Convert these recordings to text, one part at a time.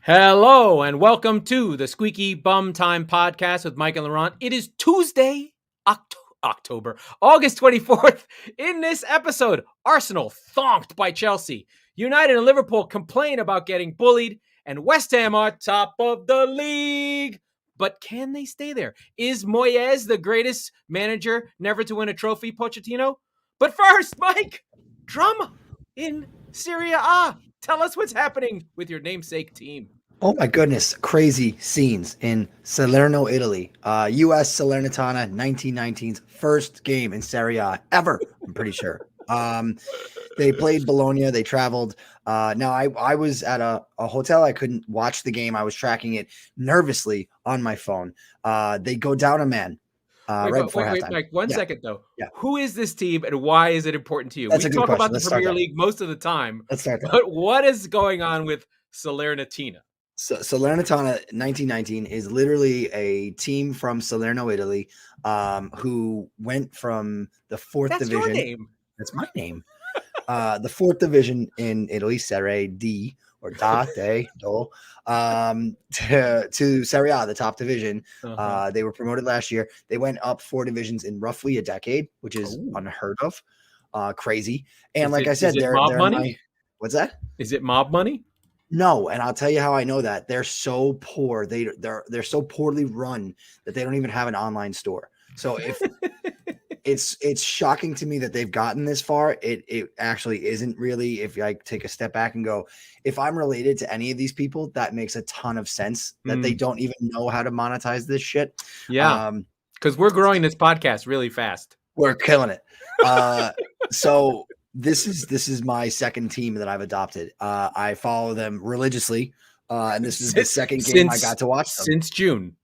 Hello and welcome to the Squeaky Bum Time podcast with Mike and Laurent. It is Tuesday, August 24th. In this episode, Arsenal thonked by Chelsea. United and Liverpool complain about getting bullied, and West Ham are top of the league. But can they stay there? Is Moyes the greatest manager never to win a trophy, Pochettino? But first, Mike, drama in Serie A. Tell us what's happening with your namesake team. Oh my goodness, crazy scenes in Salerno, Italy. US Salernitana 1919's first game in Serie A ever, I'm pretty sure. They played Bologna, they traveled. Now I was at a hotel. I couldn't watch the game. I was tracking it nervously on my phone. They go down a man. Before halftime. Mike, one second though. Yeah. Who is this team and why is it important to you? That's we a good talk question. about the Premier League most of the time. Let's start there. But what is going on with Salernitana? So Salernitana 1919 is literally a team from Salerno, Italy, who went from the fourth division. That's your name. That's my name. The fourth division in Italy, Serie D or Do, to Serie A, the top division. They were promoted last year. They went up 4 divisions in roughly a decade, which is unheard of, crazy. And like I said, they're money. What's that? Is it mob money? No, and I'll tell you how I know that. They're so poor. They're so poorly run that they don't even have an online store. So if it's shocking to me that they've gotten this far. It actually isn't really. If I take a step back and go, if I'm related to any of these people, that makes a ton of sense that they don't even know how to monetize this shit. Yeah, because we're growing this podcast really fast. We're killing it. So this is my second team that I've adopted. I follow them religiously, and this is the second game I got to watch them. Since June.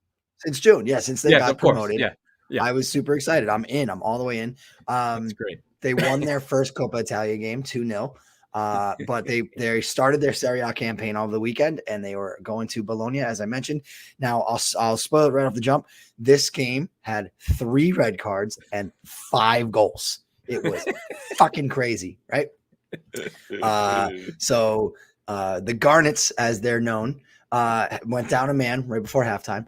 Yeah, since they got promoted. Yeah, I was super excited. I'm in. I'm all the way in. That's great. They won their first Coppa Italia game 2-0. But they started their Serie A campaign over the weekend, and they were going to Bologna, as I mentioned. Now I'll spoil it right off the jump. This game had 3 red cards and 5 goals. It was fucking crazy, right? So the Garnets, as they're known, went down a man right before halftime.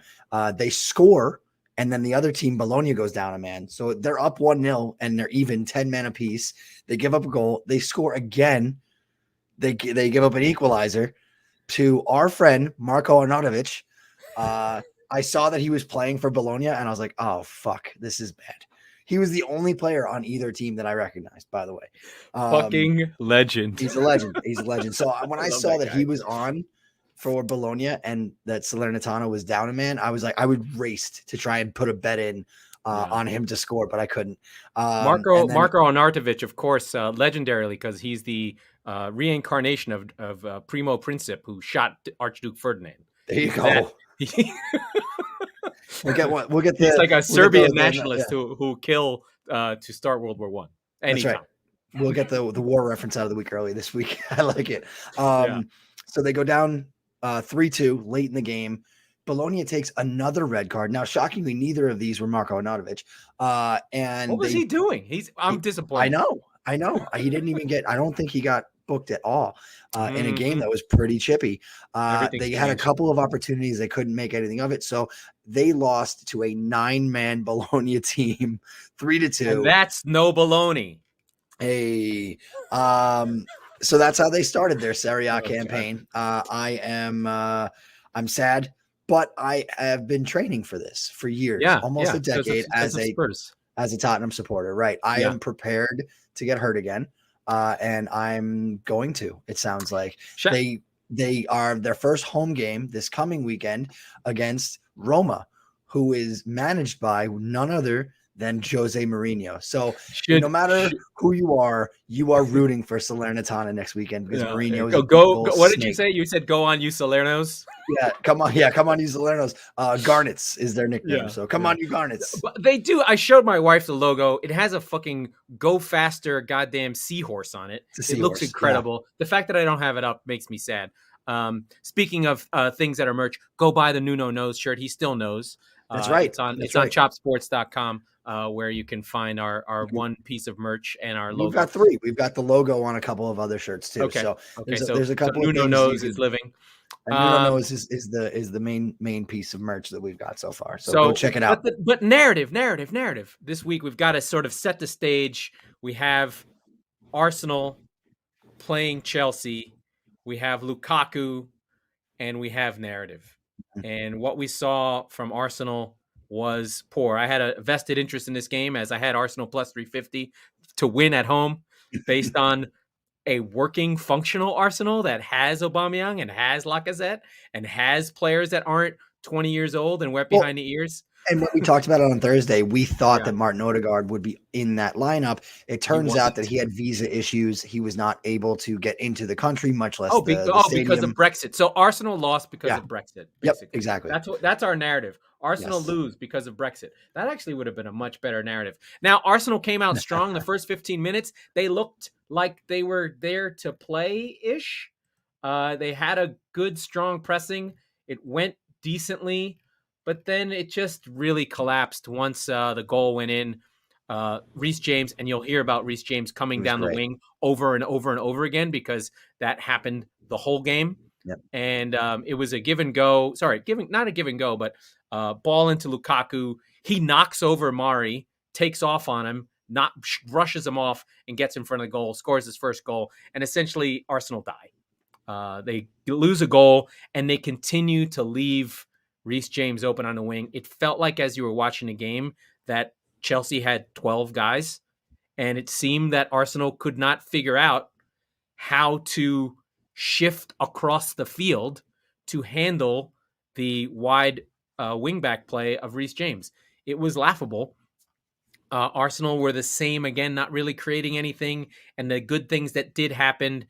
They score, and then the other team, Bologna, goes down a man. So they're up 1-0, and they're even 10 men apiece. They give up a goal. They score again. They give up an equalizer to our friend, Marko Arnautovic. I saw that he was playing for Bologna, and I was like, oh, fuck, this is bad. He was the only player on either team that I recognized, by the way. Fucking legend. He's a legend. So when I saw that he was on for Bologna and that Salernitana was down a man, I was like, I would race to try and put a bet in on him to score, but I couldn't. Marko Arnautovic, of course, legendarily, because he's the reincarnation of Primo Princip, who shot Archduke Ferdinand. There you go. We'll get He's like a Serbian nationalist who kill to start World War One. Anytime. That's right. We'll get the war reference out of the week early this week. I like it. So they go down 3-2 late in the game. Bologna takes another red card. Now, shockingly, neither of these were Marko Arnautovic. And what was he doing? I'm disappointed. I know. He didn't even I don't think he got booked at all in a game that was pretty chippy. They had a couple of opportunities. They couldn't make anything of it. So they lost to a 9-man Bologna team, 3-2. And that's no baloney. Hey, so that's how they started their Serie A campaign. I'm sad, but I have been training for this for years, almost a decade as a Tottenham supporter. Right. I am prepared to get hurt again. And I'm going to, it sounds like. They are their first home game this coming weekend against Roma, who is managed by none other than Jose Mourinho. So no matter who you are rooting for Salernitana next weekend because Mourinho is go. What did you say? You said go on, you Salernos. Come on, you Salernos. Garnets is their nickname. So come on, you Garnets. They do. I showed my wife the logo. It has a fucking go faster goddamn seahorse on it. It looks incredible. The fact that I don't have it up makes me sad. Speaking of things that are merch, go buy the Nuno knows shirt. He still knows. That's right. It's on chopsports.com. Where you can find our one piece of merch and our logo. We've got 3. We've got the logo on a couple of other shirts too. Okay. So so there's a couple. Nuno knows is living. And Nuno knows is the main piece of merch that we've got so far. So go check it out. But narrative. This week we've got to sort of set the stage. We have Arsenal playing Chelsea. We have Lukaku, and we have narrative. And what we saw from Arsenal was poor. I had a vested interest in this game as I had Arsenal plus 350 to win at home based on a working, functional Arsenal that has Aubameyang and has Lacazette and has players that aren't 20 years old and wet behind the ears. And when we talked about it on Thursday, we thought that Martin Odegaard would be in that lineup. It turns out that he had visa issues. He was not able to get into the country, much less the stadium. Because of Brexit. So Arsenal lost because of Brexit. Basically. Yep, exactly. That's our narrative. Arsenal lose because of Brexit. That actually would have been a much better narrative. Now, Arsenal came out strong the first 15 minutes. They looked like they were there to play-ish. They had a good, strong pressing. It went decently. But then it just really collapsed once the goal went in. Reece James, and you'll hear about Reece James coming down the wing over and over and over again because that happened the whole game. Yep. And it was a give and go. Sorry, not a give and go, but ball into Lukaku. He knocks over Mari, takes off on him, rushes him off, and gets in front of the goal, scores his first goal. And essentially, Arsenal die. They lose a goal, and they continue to leave Reece James open on the wing. It felt like as you were watching the game that Chelsea had 12 guys, and it seemed that Arsenal could not figure out how to shift across the field to handle the wide wingback play of Reece James. It was laughable. Arsenal were the same again, not really creating anything, and the good things that did happened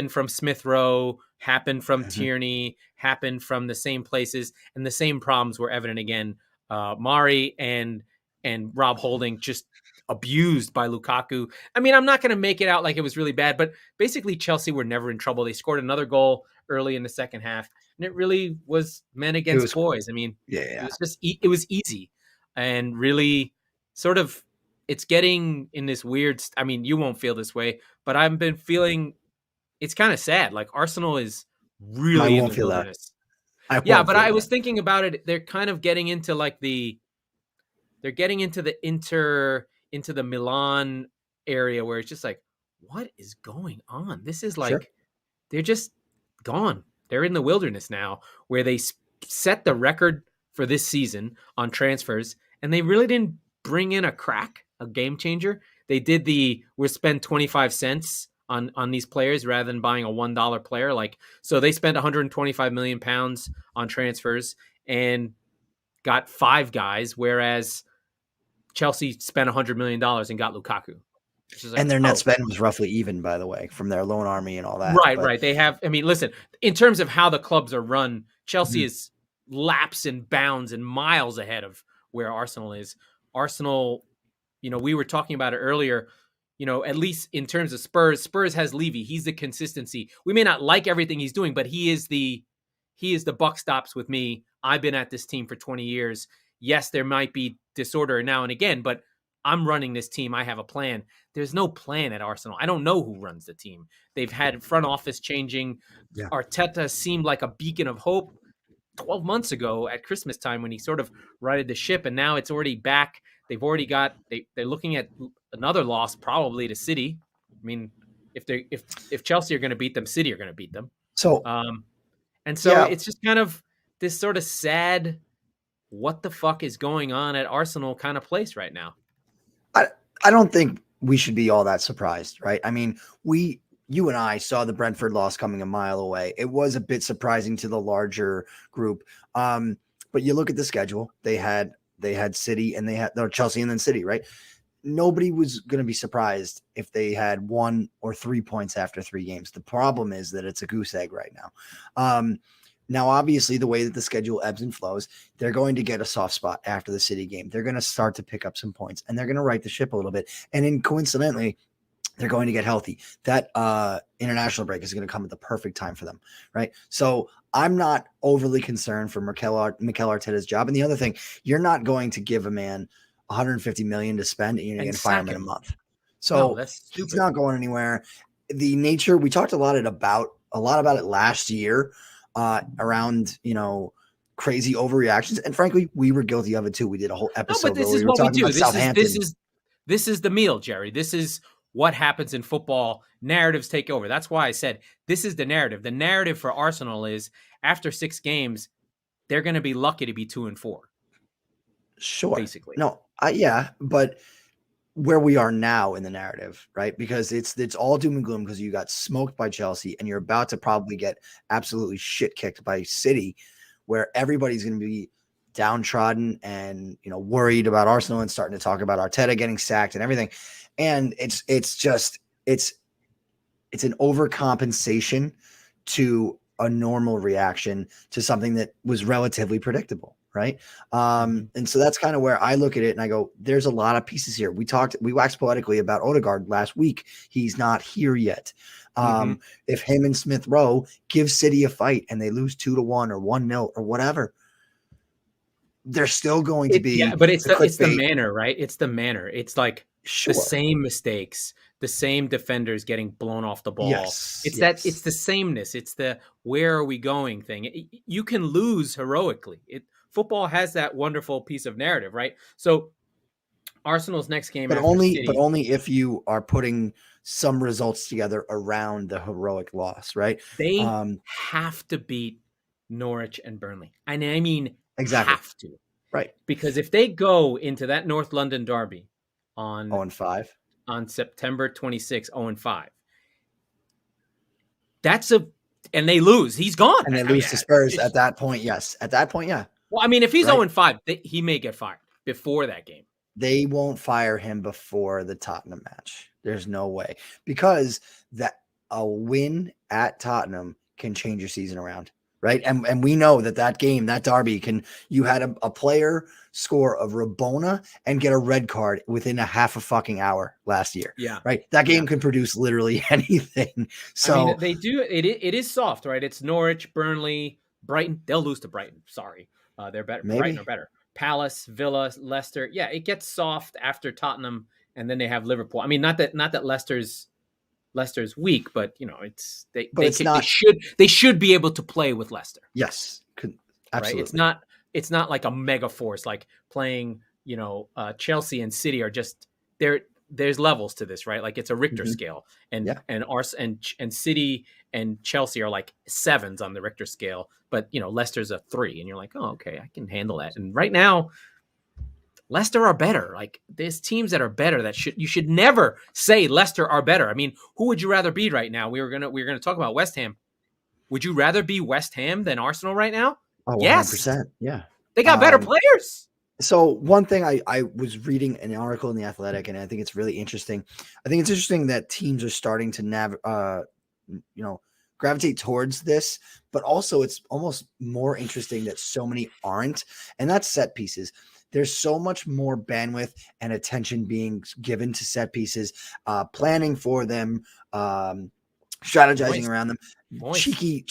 from Smith Rowe, happened from Tierney, happened from the same places, and the same problems were evident again. Mari and Rob Holding just abused by Lukaku. I mean, I'm not going to make it out like it was really bad, but basically Chelsea were never in trouble. They scored another goal early in the second half, and it really was men against boys. I mean, it was easy, and really sort of it's getting in this weird. I mean, you won't feel this way, but I've been feeling it's kind of sad. Like Arsenal is really in the wilderness. But I was thinking about it. They're kind of getting into like they're getting into the Milan area where it's just like, what is going on? This is like they're just gone. They're in the wilderness now, where they set the record for this season on transfers, and they really didn't bring in a game changer. They did we'll spend 25 cents on these players rather than buying a $1 player. So they spent 125 million pounds on transfers and got 5 guys, whereas Chelsea spent $100 million and got Lukaku. And their net spend was roughly even, by the way, from their loan army and all that. Right. They have, I mean, listen, in terms of how the clubs are run, Chelsea is laps and bounds and miles ahead of where Arsenal is. Arsenal, we were talking about it earlier, at least in terms of Spurs has Levy. He's the consistency. We may not like everything he's doing, but he is the buck stops with me. I've been at this team for 20 years. Yes, there might be disorder now and again, but I'm running this team. I have a plan. There's no plan at Arsenal. I don't know who runs the team. They've had front office changing. Yeah. Arteta seemed like a beacon of hope 12 months ago at Christmas time when he sort of righted the ship, and now it's already back. They've already they're looking at another loss probably to City. I mean, if Chelsea are going to beat them, City are going to beat them. So, it's just kind of this sort of sad, what the fuck is going on at Arsenal kind of place right now. I don't think we should be all that surprised, right? I mean, you and I saw the Brentford loss coming a mile away. It was a bit surprising to the larger group. But you look at the schedule, they had City and they had Chelsea and then City, right? Nobody was going to be surprised if they had 1 or 3 points after 3 games. The problem is that it's a goose egg right now. Now, obviously, the way that the schedule ebbs and flows, they're going to get a soft spot after the City game. They're going to start to pick up some points, and they're going to right the ship a little bit. And coincidentally, they're going to get healthy. That international break is going to come at the perfect time for them, right? So I'm not overly concerned for Mikel Arteta's job. And the other thing, you're not going to give a man $150 million to spend, and you're going to fire him in a month. So he's not going anywhere. The nature, we talked a lot about it last year. around, crazy overreactions. And frankly, we were guilty of it too. We did a whole No, episode but this where we is were what we talking do. about Southampton. This is the meal, Jerry. This is what happens in football. Narratives take over. That's why I said this is the narrative. The narrative for Arsenal is after 6 games, they're going to be lucky to be 2-4. Sure. Basically. No, yeah, but where we are now in the narrative, right? Because it's all doom and gloom because you got smoked by Chelsea and you're about to probably get absolutely shit kicked by City, where everybody's going to be downtrodden and worried about Arsenal and starting to talk about Arteta getting sacked and everything. And it's an overcompensation to a normal reaction to something that was relatively predictable. Right. And so that's kind of where I look at it and I go, there's a lot of pieces here. We waxed poetically about Odegaard last week. He's not here yet. If him and Smith Rowe give City a fight and they lose 2-1 or 1-0 or whatever, they're still going to be. Yeah, but it's the manner, right? It's the manner. It's like sure. The same mistakes, the same defenders getting blown off the ball. Yes, it's the sameness. It's the where are we going thing. You can lose heroically. Football has that wonderful piece of narrative, right? So Arsenal's next game, but only if you are putting some results together around the heroic loss, right? They have to beat Norwich and Burnley, and I mean exactly have to, right? Because if they go into that North London derby on 0-5 on September 26th, 0-5, and they lose, he's gone, and they lose to Spurs at that point. Yes, at that point, yeah. Well, I mean, if he's 0-5, he may get fired before that game. They won't fire him before the Tottenham match. There's no way, because a win at Tottenham can change your season around, right? And we know that game, that derby, you had a player score of Rabona and get a red card within a half a fucking hour last year. Yeah, right. That game can produce literally anything. So I mean, they do. It is soft, right? It's Norwich, Burnley, Brighton. They'll lose to Brighton. Sorry. They're better. Maybe. Brighton are better. Palace, Villa, Leicester. Yeah, it gets soft after Tottenham, and then they have Liverpool. I mean, not that Leicester's weak, but they should be able to play with Leicester. Yes, absolutely. Right? It's not like a mega force like playing. Chelsea and City are just there. There's levels to this, right? Like it's a Richter scale, and City and Chelsea are like 7s on the Richter scale, but Leicester's a 3, and you're like, oh, okay, I can handle that. And right now, Leicester are better. Like there's teams that are better you should never say Leicester are better. I mean, who would you rather be right now? We're gonna talk about West Ham. Would you rather be West Ham than Arsenal right now? Oh, 100%. Yes. Yeah, they got better players. So one thing I was reading an article in The Athletic, and I think it's really interesting. I think it's interesting that teams are starting to gravitate towards this, but also it's almost more interesting that so many aren't, and that's set pieces. There's so much more bandwidth and attention being given to set pieces, planning for them, strategizing around them, cheeky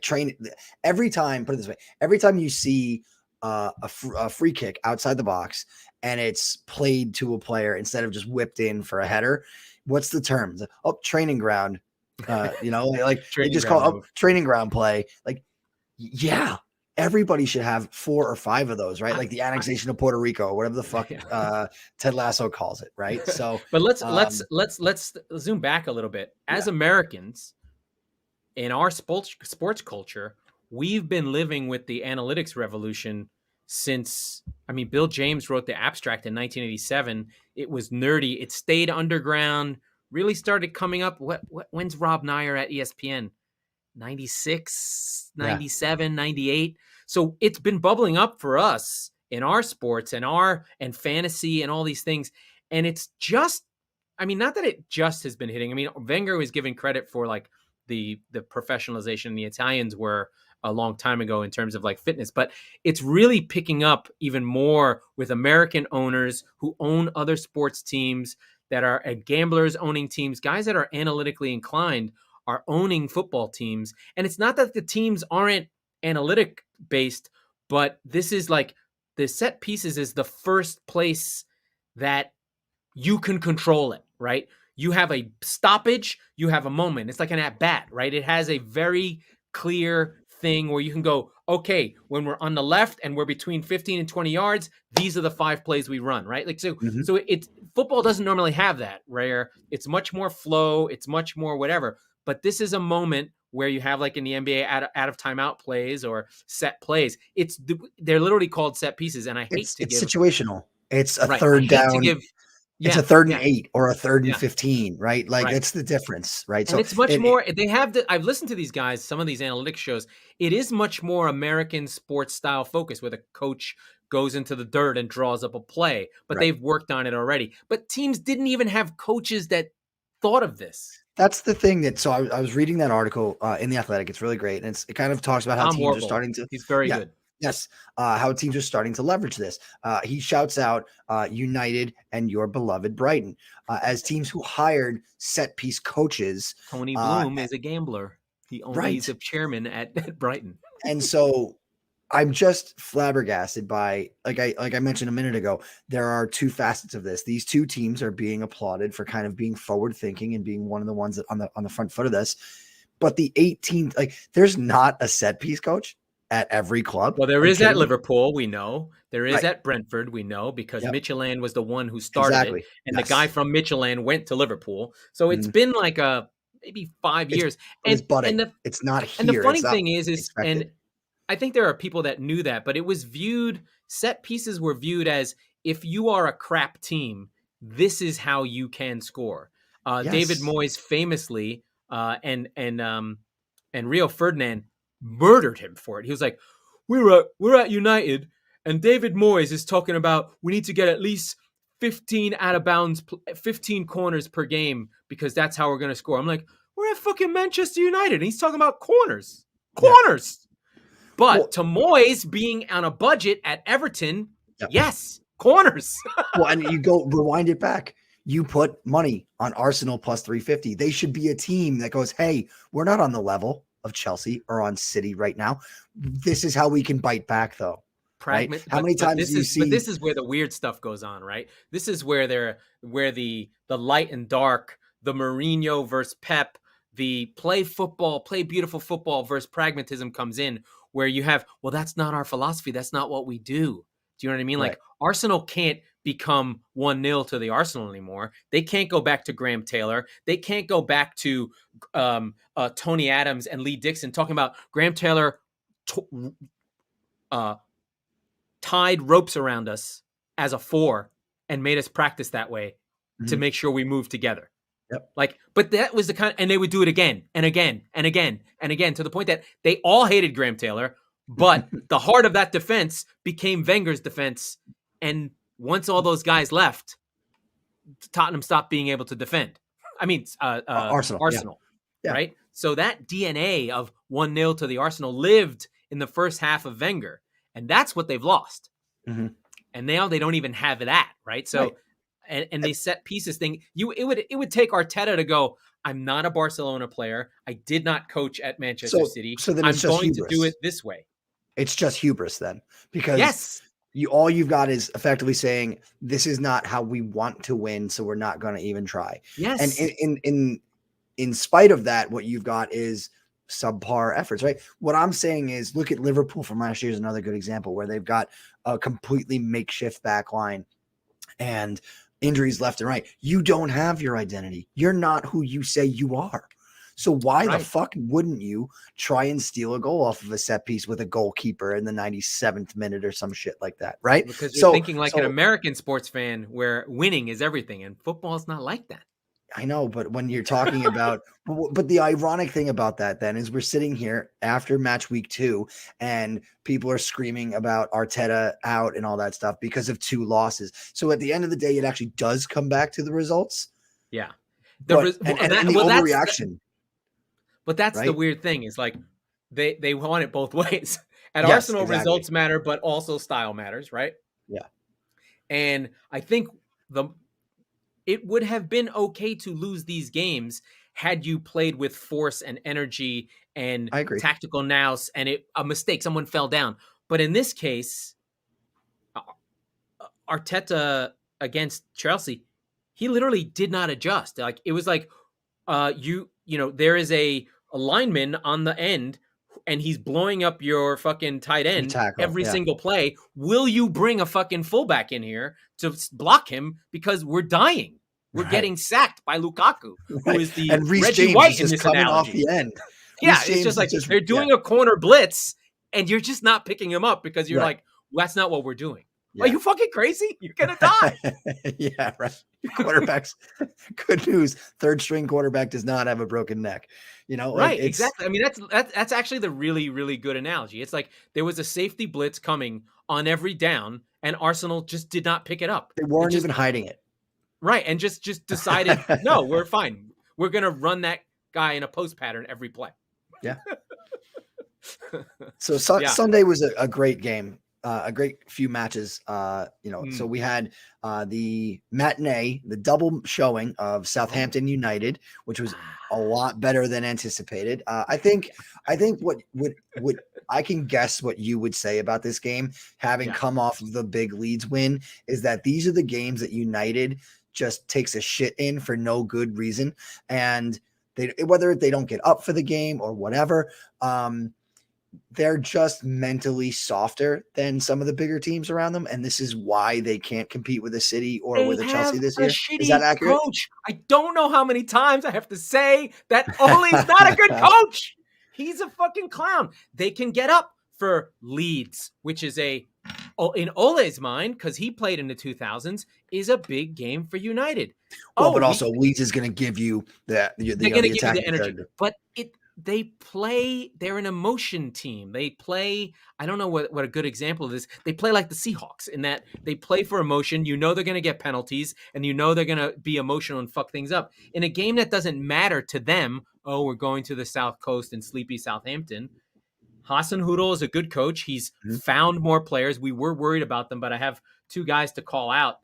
train. Every time, put it this way, every time you see a free kick outside the box and it's played to a player instead of just whipped in for a header, what's the term? Training ground. They just call it training ground play. Like, yeah, everybody should have 4 or 5 of those, right? Like the annexation of Puerto Rico or whatever the fuck Ted Lasso calls it, right? So, but let's zoom back a little bit. As Americans, in our sports culture, we've been living with the analytics revolution since, Bill James wrote the abstract in 1987. It was nerdy. It stayed underground, really started coming up. When's Rob Nyer at ESPN? 96, 97, 98. So it's been bubbling up for us in our sports and fantasy and all these things. And it's just, not that it just has been hitting. Wenger was giving credit for like the professionalization the Italians were a long time ago in terms of like fitness, but it's really picking up even more with American owners who own other sports teams, that are gamblers owning teams, guys that are analytically inclined are owning football teams. And it's not that the teams aren't analytic based, but this is like the set pieces is the first place that you can control it, right? You have a stoppage, you have a moment. It's like an at bat, right? It has a very clear thing where you can go, okay, when we're on the left and we're between 15 and 20 yards, these are the 5 plays we run, right? Like, so it's football doesn't normally have that, where it's much more flow, it's much more whatever. But this is a moment where you have, like in the NBA, out of timeout plays or set plays. They're literally called set pieces, and I hate It's to give situational. It's a right. third I hate down. to give It's a yeah, 3rd and yeah, 8 or a 3rd and yeah. 15, right? Like Right. it's the difference, right? And So it's much more. They have I've listened to these guys, some of these analytics shows. It is much more American sports style focus, where the coach goes into the dirt and draws up a play, but right. they've worked on it already. But teams didn't even have coaches that thought of this. That's the thing that so I was reading that article in the Athletic. It's really great, and it kind of talks about how Tom teams are Warble, starting to he's very yeah. good. Yes, how teams are starting to leverage this. He shouts out United and your beloved Brighton as teams who hired set piece coaches. Tony Bloom is a gambler. He's Right. a chairman at Brighton. And so I'm just flabbergasted by like I mentioned a minute ago, there are 2 facets of this. These 2 teams are being applauded for kind of being forward thinking and being one of the ones that on the front foot of this. But the 18th, like there's not a set piece coach at every club. Well, there Are you is at kidding me? Liverpool, we know. There is Right. at Brentford, we know, because Yep. Michelin was the one who started it, Exactly. and the guy Yes. from Michelin went to Liverpool. So it's Mhm. been like maybe 5 It's years. but it's And budding. the It's not and the here. It's funny not thing is and expected. I think there are people that knew that, but it was viewed, set pieces were viewed as, if you are a crap team, this is how you can score. David Yes. Moyes famously, and Rio Ferdinand murdered him for it. He was like, we're at United, and David Moyes is talking about we need to get at least 15 out of bounds, 15 corners per game, because that's how we're going to score. I'm like, we're at fucking Manchester United, and he's talking about corners. Yeah. Corners. But Well, to Moyes being on a budget at Everton, yep. yes, corners. Well, and you go rewind it back. You put money on Arsenal plus 350. They should be a team that goes, hey, we're not on the level of Chelsea or on City right now. This is how we can bite back, though. Right? How many times do you see? But this is where the weird stuff goes on, right? This is where the light and dark, the Mourinho versus Pep, the play beautiful football versus pragmatism comes in, where you have, well, that's not our philosophy. That's not what we do. Do you know what I mean? Right. Like, Arsenal can't become 1-0 to the Arsenal anymore. They can't go back to Graham Taylor. They can't go back to Tony Adams and Lee Dixon talking about Graham Taylor tied ropes around us as a 4 and made us practice that way to make sure we move together. Yep. Like, but that was the kind, and they would do it again and again and again and again, to the point that they all hated Graham Taylor, but the heart of that defense became Wenger's defense. And once all those guys left, Tottenham stopped being able to defend. I mean, Arsenal, yeah. Right? So that DNA of 1-0 to the Arsenal lived in the first half of Wenger, and that's what they've lost. Mm-hmm. And now they don't even have that, right? So, right. And they set pieces thing. It would take Arteta to go, I'm not a Barcelona player. I did not coach at Manchester City. So then I'm it's just going hubris. to do it this way. It's just hubris then, because yes. All you've got is effectively saying, this is not how we want to win, so we're not going to even try. Yes. And in spite of that, what you've got is subpar efforts, right? What I'm saying is, look at Liverpool from last year is another good example, where they've got a completely makeshift back line and injuries left and right. You don't have your identity. You're not who you say you are. So why the fuck wouldn't you try and steal a goal off of a set piece with a goalkeeper in the 97th minute or some shit like that, right? Because you're thinking like an American sports fan, where winning is everything, and football is not like that. I know, but when you're talking about, but the ironic thing about that then is we're sitting here after Matchweek 2 and people are screaming about Arteta out and all that stuff because of 2 losses. So at the end of the day, it actually does come back to the results. Yeah. And the overreaction. But that's right? the weird thing, is like they want it both ways. At Arsenal, exactly. Results matter, but also style matters, right? Yeah. And I think it would have been okay to lose these games had you played with force and energy and tactical nous, and a mistake, someone fell down. But in this case, Arteta against Chelsea, he literally did not adjust. Like, it was like, there is a lineman on the end and he's blowing up your fucking tight end tackle, every yeah. single play, will you bring a fucking fullback in here to block him because we're dying? We're Right. getting sacked by Lukaku, who Right. is the And Reece Reggie James White is in just this coming analogy. off the end. Yeah, Reece it's James just like is they're doing a corner blitz, and you're just not picking him up because you're Right. like, well, that's not what we're doing. Yeah. Are you fucking crazy? You're gonna die. Yeah, right. Quarterbacks. Good news. Third string quarterback does not have a broken neck. You know, like Right, exactly. I mean, that's actually the really, really good analogy. It's like there was a safety blitz coming on every down, and Arsenal just did not pick it up. they weren't just, even hiding it. Right, and just decided, no, we're fine. We're gonna run that guy in a post pattern every play. Yeah. So Yeah. Sunday was a great game. A great few matches. So we had the matinee, the double showing of Southampton United, which was a lot better than anticipated. I think what I can guess what you would say about this game, having come off of the big Leeds win, is that these are the games that United just takes a shit in for no good reason, and whether they don't get up for the game or whatever. They're just mentally softer than some of the bigger teams around them, and this is why they can't compete with a City or with a Chelsea this year. Is that accurate? Coach. I don't know how many times I have to say that Ole's not a good coach. He's a fucking clown. They can get up for Leeds, which is in Ole's mind, because he played in the 2000s, is a big game for United. Well, but also Leeds is going to give you they're going to give you the energy, but they're an emotion team. They play, I don't know what a good example of this. They play like the Seahawks in that they play for emotion. You know they're going to get penalties, and you know they're going to be emotional and fuck things up. In a game that doesn't matter to them, we're going to the South Coast and sleepy Southampton. Hasenhüttl is a good coach. He's found more players. We were worried about them, but I have two guys to call out.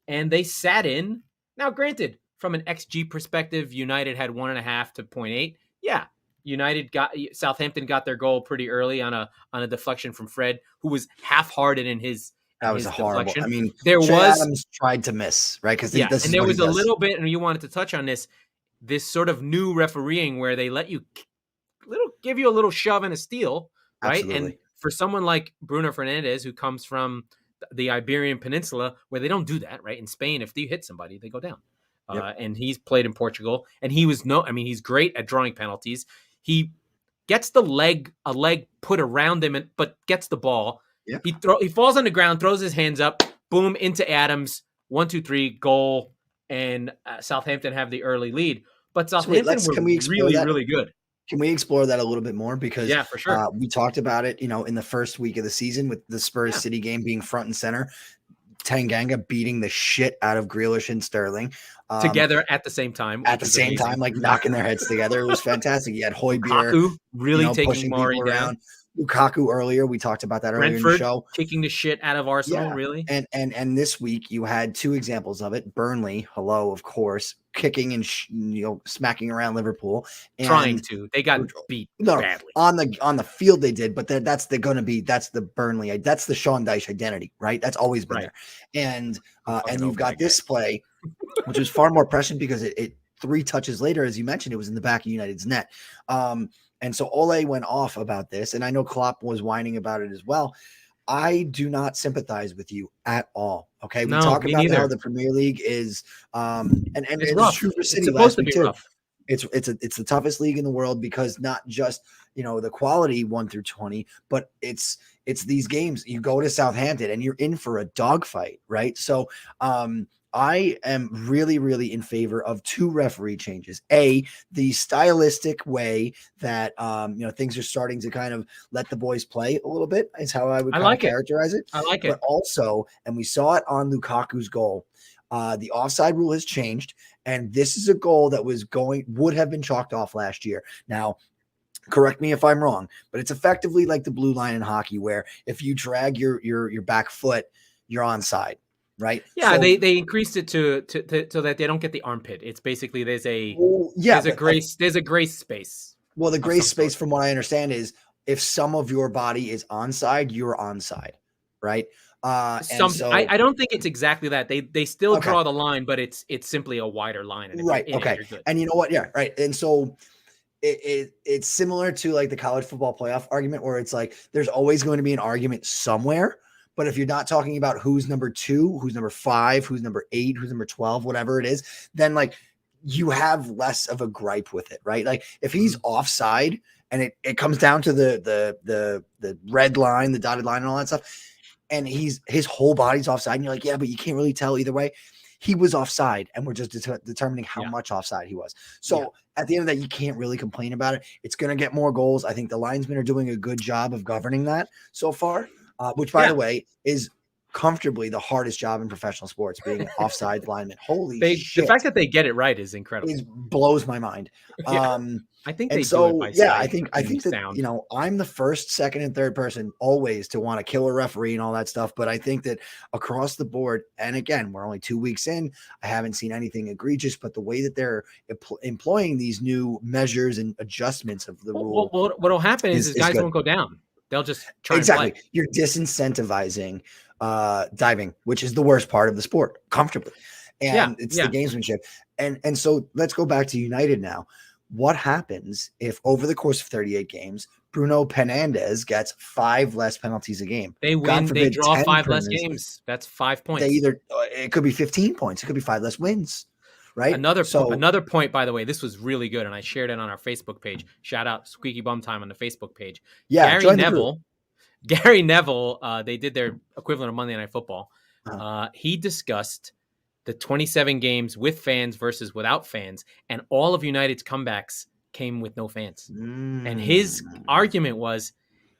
And they sat in. Now, granted, from an XG perspective, United had 1.5 to 0.8. Yeah, Southampton got their goal pretty early on a deflection from Fred, who was half-hearted in his. That was a horrible. Deflection. I mean, there Adams tried to miss, right? Because and there was a little bit, and you wanted to touch on this sort of new refereeing where they let you give you a little shove and a steal, right? Absolutely. And for someone like Bruno Fernandes, who comes from the Iberian Peninsula, where they don't do that, right? In Spain, if you hit somebody, they go down. Yep. And he's played in Portugal, and he's great at drawing penalties. He gets a leg put around him, but gets the ball. Yep. He falls on the ground, throws his hands up, boom, into Adams, 1-2-3, goal, and Southampton have the early lead. But Southampton were really good. Can we explore that a little bit more? Because for sure. We talked about it, in the first week of the season with the Spurs City game being front and center. Tanganga beating the shit out of Grealish and Sterling together at the same time. Like knocking their heads together. It was fantastic. You had Højbjerg really taking Mari down. Lukaku earlier. We talked about that earlier Brentford in the show. Kicking the shit out of Arsenal, really. And this week you had two examples of it. Burnley, of course, kicking and smacking around Liverpool. And trying to. They got beat badly. On the field they did, but that's the Burnley. That's the Sean Dyche identity, right? That's always been there. And you've got this play, which was far more prescient because it 3 touches later, as you mentioned, it was in the back of United's net. And so Ole went off about this, and I know Klopp was whining about it as well. I do not sympathize with you at all. Okay, we talk about how the Premier League is, and it's true for City. It's supposed to be rough. It's the toughest league in the world because not just the quality 1 through 20, but it's these games. You go to Southampton and you're in for a dogfight, right? So I am really, really in favor of 2 referee changes. The stylistic way that things are starting to kind of let the boys play a little bit is how I would characterize it. I like it. But also, and we saw it on Lukaku's goal, the offside rule has changed, and this is a goal that would have been chalked off last year. Now, correct me if I'm wrong, but it's effectively like the blue line in hockey, where if you drag your back foot, you're onside. Right. Yeah, so, they increased it to so that they don't get the armpit. It's basically there's a grace space. Well, the grace space, from what I understand, is if some of your body is onside, you're onside, right? I don't think it's exactly that. They still draw the line, but it's simply a wider line. And right. Okay. And you know what? Yeah. Right. And so it's similar to like the college football playoff argument where it's like there's always going to be an argument somewhere. But if you're not talking about who's number 2, who's number 5, who's number 8, who's number 12, whatever it is, then like you have less of a gripe with it, right? Like if he's offside and it comes down to the red line, the dotted line, and all that stuff, and his whole body's offside, and you're like, yeah, but you can't really tell either way. He was offside, and we're just determining how much offside he was. So at the end of that, you can't really complain about it. It's going to get more goals. I think the linesmen are doing a good job of governing that so far, which, by the way, is comfortably the hardest job in professional sports, being an offside lineman. Holy shit. The fact that they get it right is incredible. It blows my mind. I think they do it by I think that, you know, I'm the first, second, and third person always to want to kill a referee and all that stuff. But I think that across the board, and again, we're only 2 weeks in, I haven't seen anything egregious, but the way that they're employing these new measures and adjustments of the rule. What'll happen is guys won't go down. They'll just try and play. You're disincentivizing diving, which is the worst part of the sport, comfortably. And it's the gamesmanship. And so let's go back to United now. What happens if over the course of 38 games, Bruno Fernandes gets 5 less penalties a game? They win, they draw 5 less games. That's 5 points. It could be 15 points. It could be 5 less wins, right? Another point, by the way, this was really good, and I shared it on our Facebook page. Shout out Squeaky Bum Time on the Facebook page. Yeah, Gary Neville, they did their equivalent of Monday Night Football. He discussed the 27 games with fans versus without fans, and all of United's comebacks came with no fans. And his argument was,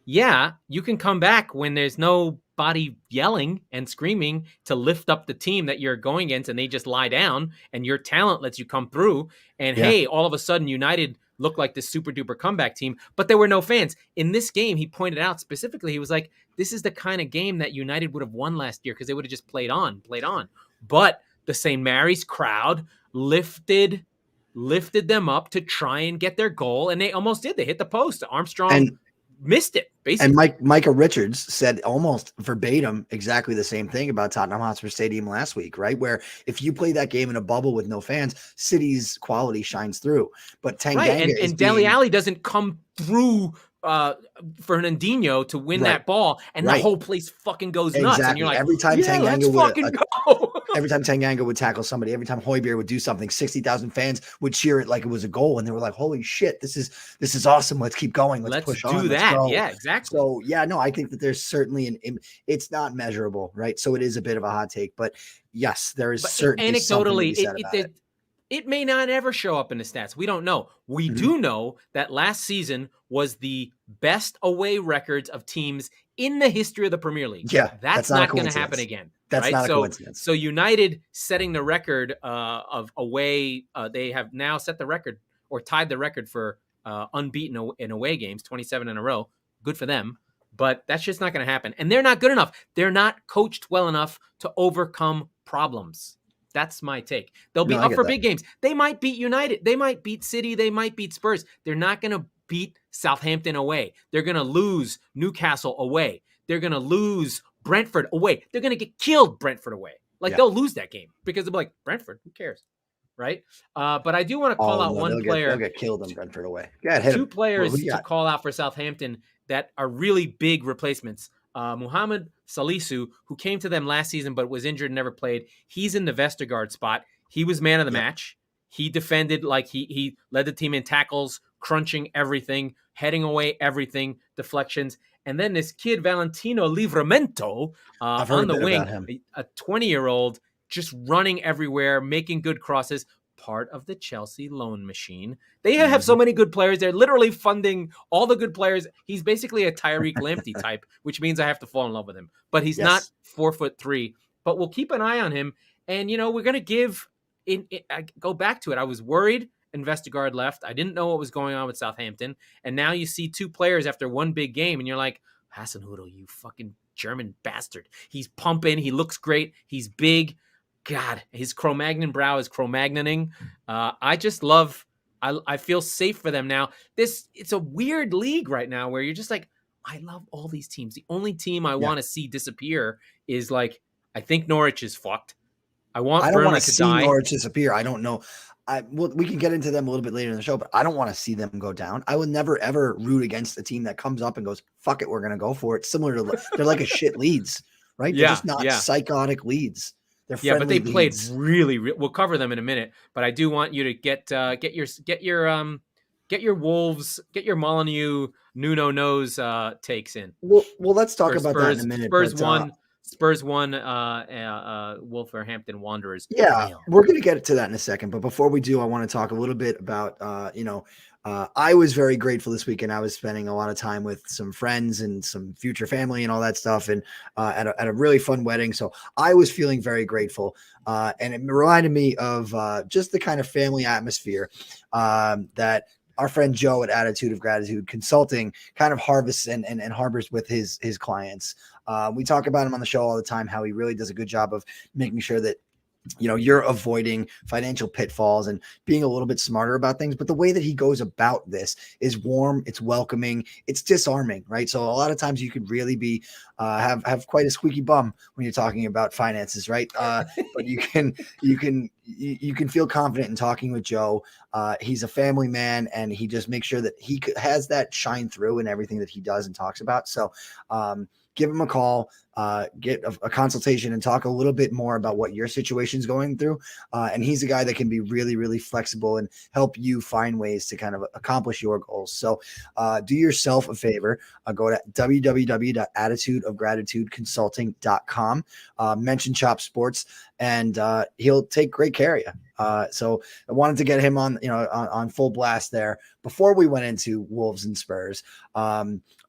you can come back when there's nobody yelling and screaming to lift up the team that you're going against, and they just lie down, and your talent lets you come through. And hey, all of a sudden United looked like this super duper comeback team, but there were no fans. In this game, he pointed out specifically, he was like, this is the kind of game that United would have won last year because they would have just played on. But the St. Mary's crowd lifted them up to try and get their goal, and they almost did. They hit the post. Armstrong missed it, basically. And Micah Richards said almost verbatim exactly the same thing about Tottenham Hotspur Stadium last week, right? Where if you play that game in a bubble with no fans, City's quality shines through. But Tanganga and Dele Alli doesn't come through Fernandinho to win that ball, and the whole place fucking goes nuts. And you're like, every time Tanganga would tackle somebody, every time Højbjerg would do something, 60,000 fans would cheer it like it was a goal, and they were like, "Holy shit, this is awesome! Let's keep going. Let's push on. Do that." Yeah, exactly. So I think that there's certainly it's not measurable, right? So it is a bit of a hot take, but yes, there is certainly anecdotally it may not ever show up in the stats. We don't know. We do know that last season was the best away records of teams in the history of the Premier League. Yeah, that's not going to happen again. That's right? not a coincidence. So United setting the record of away, they have now set the record or tied the record for unbeaten in away games, 27 in a row. Good for them. But that's just not going to happen. And they're not good enough. They're not coached well enough to overcome problems. That's my take. They'll be up for big games. They might beat United. They might beat City. They might beat Spurs. They're not going to beat Southampton away. They're going to lose Newcastle away. They're going to lose Brentford away. They're going to get killed Brentford away. They'll lose that game because they'll be like, Brentford, who cares? Right? But I do want to call out one player. They'll get killed in Brentford away. Two players to call out for Southampton that are really big replacements. Mohamed Salisu, who came to them last season but was injured and never played. He's in the Vestergaard spot. He was man of the match. He defended like he led the team in tackles, crunching everything, heading away everything, deflections. And then this kid, Valentino Livramento, on the wing, a 20-year-old, just running everywhere, making good crosses. Part of the Chelsea loan machine. They have so many good players. They're literally funding all the good players. He's basically a Tyreek Lamptey type, which means I have to fall in love with him. But he's not 4'3". But we'll keep an eye on him. And, we're going to give I go back to it. I was worried Vestergaard left. I didn't know what was going on with Southampton. And now you see 2 players after one big game, and you're like, Hasenhüttl, you fucking German bastard. He's pumping. He looks great. He's big. God, his Cro-Magnon brow is Cro-Magnoning. I just love, I feel safe for them now. It's a weird league right now where you're just like, I love all these teams. The only team I want to see disappear is I think Norwich is fucked. I want Burnley to die. Norwich disappear. I don't know. we can get into them a little bit later in the show, but I don't want to see them go down. I would never ever root against a team that comes up and goes, "Fuck it, we're gonna go for it." Similar to they're like a shit Leeds, right? They're just not psychotic Leeds. They're yeah, but they played Leeds. really. We'll cover them in a minute, but I do want you to get your Wolves, get your Molyneux Nuno knows takes in. Well, let's talk about that in a minute. Spurs won. Wolverhampton Wanderers. Yeah, we're going to get to that in a second. But before we do, I want to talk a little bit about, I was very grateful this weekend. I was spending a lot of time with some friends and some future family and all that stuff, and at a really fun wedding. So I was feeling very grateful. And it reminded me of just the kind of family atmosphere that our friend Joe at Attitude of Gratitude Consulting kind of harvests and harbors with his clients. We talk about him on the show all the time, how he really does a good job of making sure that, you're avoiding financial pitfalls and being a little bit smarter about things. But the way that he goes about this is warm, it's welcoming, it's disarming, right? So a lot of times you could really be have quite a squeaky bum when you're talking about finances, right? But you can feel confident in talking with Joe. He's a family man, and he just makes sure that he has that shine through in everything that he does and talks about. So give him a call, get a consultation, and talk a little bit more about what your situation's going through. And he's a guy that can be really, really flexible and help you find ways to kind of accomplish your goals. So do yourself a favor. Go to www.attitudeofgratitudeconsulting.com, mention Chop Sports, and he'll take great care of you. So I wanted to get him on full blast there before we went into Wolves and Spurs.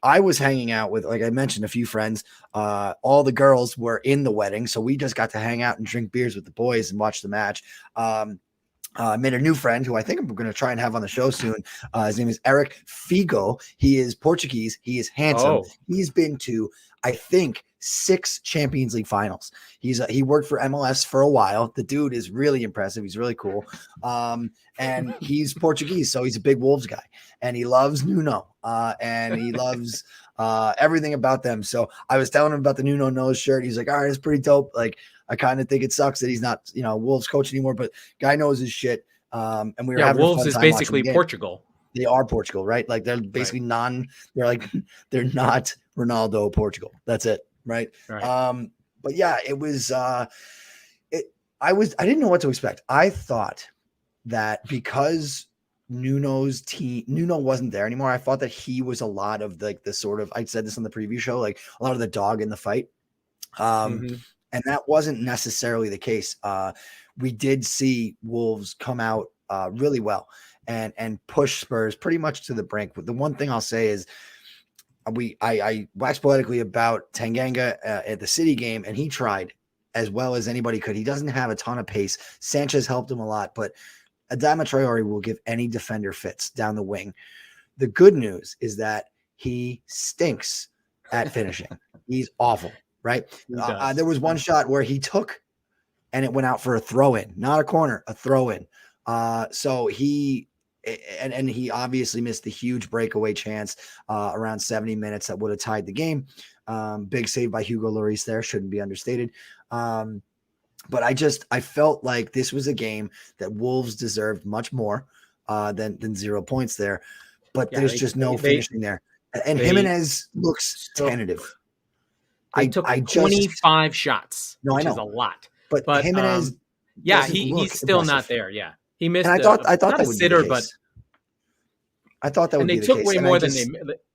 I was hanging out with, like I mentioned, a few friends. All the girls were in the wedding, so we just got to hang out and drink beers with the boys and watch the match. I made a new friend who I think I'm going to try and have on the show soon. His name is Eric Figo. He is Portuguese. He is handsome. He's been to, I think, 6 Champions League finals. He worked for MLS for a while. The dude is really impressive. He's really cool. And he's Portuguese, so he's a big Wolves guy. And he loves Nuno. And he loves everything about them. So I was telling him about the Nuno nose shirt. He's like, all right, it's pretty dope. Like, I kind of think it sucks that he's not, Wolves coach anymore, but guy knows his shit. And we were having Wolves is basically Portugal. They are Portugal, right? Like they're basically they're not Ronaldo Portugal. That's it. Right. But yeah, it was, I didn't know what to expect. I thought that because Nuno wasn't there anymore, I thought that he was a lot of the sort of, I said this on the preview show, like a lot of the dog in the fight. And that wasn't necessarily the case. We did see Wolves come out really well and push Spurs pretty much to the brink. But the one thing I'll say is I waxed poetically about Tanganga at the City game, and he tried as well as anybody could. He doesn't have a ton of pace. Sanchez helped him a lot, but Adama Traore will give any defender fits down the wing. The good news is that he stinks at finishing. He's awful, right? There was one shot where he took and it went out for a throw-in, not a corner, a throw-in. So he obviously missed the huge breakaway chance around 70 minutes that would have tied the game. Big save by Hugo Lloris there, shouldn't be understated. But I felt like this was a game that Wolves deserved much more than 0 points there. But there's just no finishing there. And Jimenez looks tentative. I took 25 shots, which is a lot. But Jimenez, he's still not there. Yeah, he missed. And I thought that would be the case. But I thought that would be the case. And they took way more than they.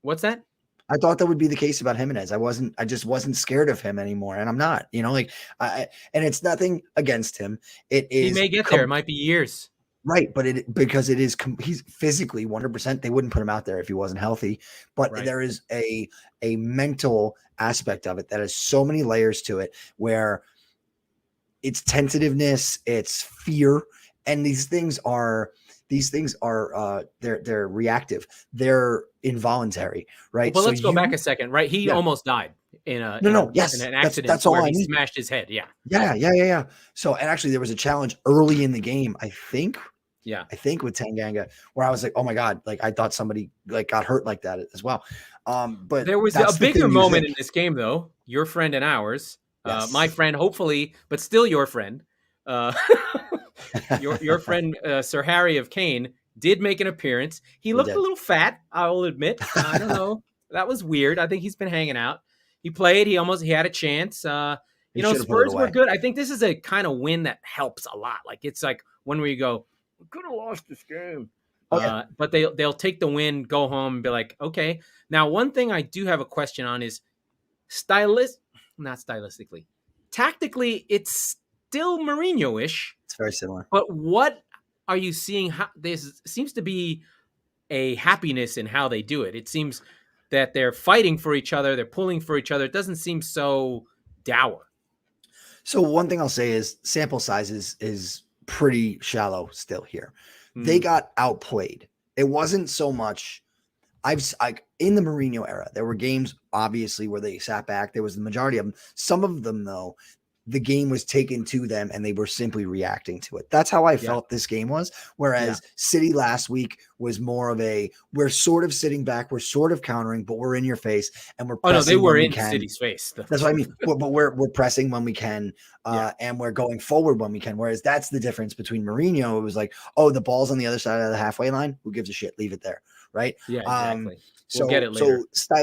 What's that? I thought that would be the case about Jimenez. I just wasn't scared of him anymore, and I'm not. And it's nothing against him. It is. He may get there. It might be years. Right, but because he's physically 100%. They wouldn't put him out there if he wasn't healthy. But there is a mental aspect of it that has so many layers to it, where it's tentativeness, it's fear, and these things are they're reactive, they're involuntary, right? Well, let's go back a second, right? He almost died in an accident. That's all I need. Smashed his head. Yeah. So, and actually, there was a challenge early in the game, I think with Tanganga, where I was like, oh my God, like I thought somebody like got hurt like that as well. But there was a bigger moment in this game, though. Your friend and ours, my friend, hopefully, but still your friend. your friend Sir Harry of Kane did make an appearance. He He looked a did. little fat, I will admit. I don't know. That was weird. I think he's been hanging out. He played. He had a chance. He should have put it Spurs were away. good. I think this is a kind of win that helps a lot. Like it's like one where you go, we could have lost this game. Oh, yeah. But they'll take the win, go home, and be like, okay. Now, one thing I do have a question on is not stylistically, tactically, it's still Mourinho-ish. It's very similar. But what are you seeing? There seems to be a happiness in how they do it. It seems that they're fighting for each other. They're pulling for each other. It doesn't seem so dour. So one thing I'll say is sample size is pretty shallow still here. They got outplayed. It wasn't so much. In the Mourinho era, there were games obviously where they sat back. There was the majority of them. Some of them, though, the game was taken to them and they were simply reacting to it. That's how I felt this game was. Whereas City last week was more of we're sort of sitting back, we're sort of countering, but we're in your face and we're pressing. Oh no, they were in City's face. That's what I mean. But we're pressing when we can, and we're going forward when we can. Whereas that's the difference between Mourinho. It was like, oh, the ball's on the other side of the halfway line. Who gives a shit? Leave it there, right? Yeah, exactly. We'll get it later. So